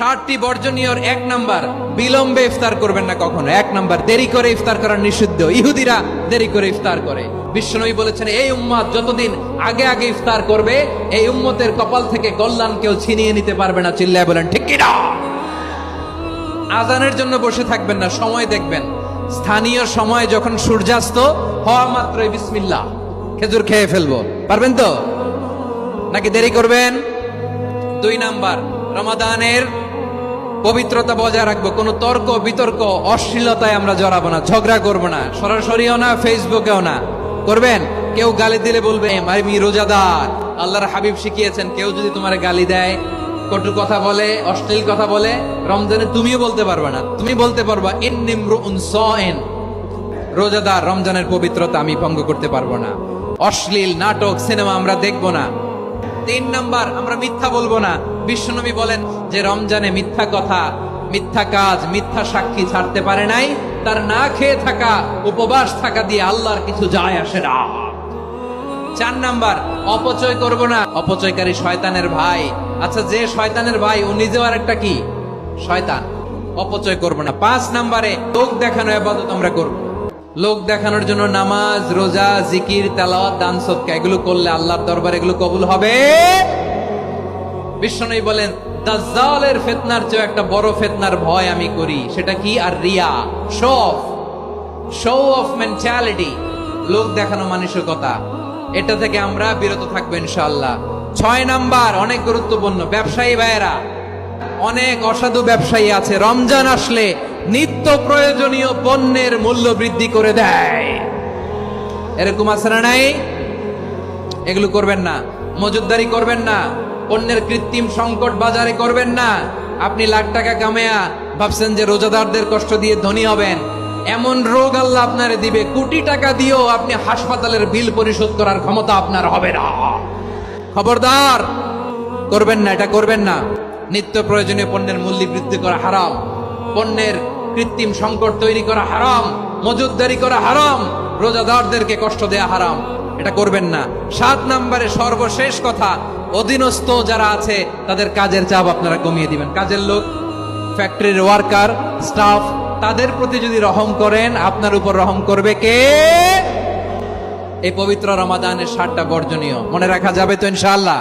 60টি বর্জনীয়র 1 number, বিলম্বে ইফতার করবেন না কখনো। 1 নাম্বার, দেরি করে ইফতার করা নিষিদ্ধ। ইহুদিরা দেরি করে ইফতার করে। বিশ্বনবী বলেছেন, এই উম্মত যতদিন আগে আগে ইফতার করবে, এই উম্মতের কপাল থেকে কল্যাণ কেউ ছিনিয়ে নিতে পারবে না। চিল্লায় বলেন ঠিক কি না? আজানের জন্য বসে থাকবেন না, সময় দেখবেন। স্থানীয় সময় যখন সূর্যাস্ত হওয়া মাত্রই বিসমিল্লাহ, খেজুর খেয়ে ফেলবো। পারবেন তো নাকি দেরি করবেন? 2 নাম্বার, রমাদানের পবিত্রতা বজায় রাখবো। কোনো তর্ক বিতর্ক অশ্লীলতায় আমরা জড়াবো না, ঝগড়া করবো না, সরাসরিও না, ফেসবুকেও না। করবেন? কেউ গালি দিলে বলবে আমি রোজাদার। আল্লাহর হাবিব শিখিয়েছেন, কেউ যদি তোমার গালি দেয়, কটু কথা বলে, অশ্লীল কথা বলে, রমজানে তুমিও বলতে পারবে না। তুমি বলতে পারবা ইন্নিমরুউন সাইন, রোজাদার, রমজানের পবিত্রতা আমি ভঙ্গ করতে পারবো না। অশ্লীল নাটক সিনেমা আমরা দেখবো না। 3 নাম্বার, আমরা মিথ্যা বলবো না। বিশ্বনবী বলেন যে রমজানে মিথ্যা কথা, মিথ্যা কাজ, মিথ্যা সাক্ষী ছাড়তে পারে নাই, তার না খেয়ে থাকা, উপবাস থাকা দিয়ে আল্লাহর কিছু যায় আসে না। 4 নাম্বার, অপচয় করব না। অপচয়কারী শয়তানের ভাই। আচ্ছা, যে শয়তানের ভাই ও নিজেও আর একটা কি শয়তান। অপচয় করব না। 5 নাম্বারে, লোক দেখানো ইবাদত আমরা করব। লোক দেখানোর জন্য নামাজ, রোজা, জিকির, তেলাওয়াত, দান, সদকা এগুলো করলে আল্লাহর দরবারে এগুলো কবুল হবে। বিশ্বনবী বলেন, দাজ্জালের ফিতনার চেয়ে একটা বড় ফিতনার ভয় আমি করি। সেটা কি? আর রিয়া, শো অফ মেন্টালিটি, লোক দেখানো মানসিকতা। এটা থেকে আমরা বিরত থাকবো ইনশাআল্লাহ। 6 নাম্বার, অনেক গুরুত্বপূর্ণ, ব্যবসায়ী ভাইয়েরা। অনেক অসাধু ব্যবসায়ী আছে, রমজান আসলে নিত্য প্রয়োজনীয় পণ্যের মূল্য বৃদ্ধি করে দেয়। এরকম আছে না নাই? এগুলো করবেন না। মজুদদারি করবেন না। পণ্যের কৃত্রিম সংকট বাজারে করবেন না। আপনি লাখ টাকা কামায়া ভাবছেন যে রোজাদারদের কষ্ট দিয়ে ধনী হবেন। এমন রোগ আল্লাহ আপনারে দিবে, কোটি টাকা দিয়েও আপনি হাসপাতালের বিল পরিশোধ করার ক্ষমতা আপনার হবে না। খবরদার, করবেন না, এটা করবেন না। নিত্য প্রয়োজনীয় পণ্যের মূল্য বৃদ্ধি করা হারাম, পণ্যের কৃত্রিম সংকট তৈরি করা হারাম, মজুদদারি করা হারাম, রোজাদারদেরকে কষ্ট দেয়া হারাম। এটা করবেন না। 7 নাম্বারে, সর্বশেষ কথা, অধীনস্থ যারা আছে তাদের কাজের চাপ আপনারা কমিয়ে দিবেন। কাজের লোক, ফ্যাক্টরির ওয়ার্কার, স্টাফ, তাদের প্রতি যদি রহম করেন, আপনার উপর রহম করবে কে? এই পবিত্র রমাদানের 7টা বর্জনীয় মনে রাখা যাবে তো ইনশাআল্লাহ?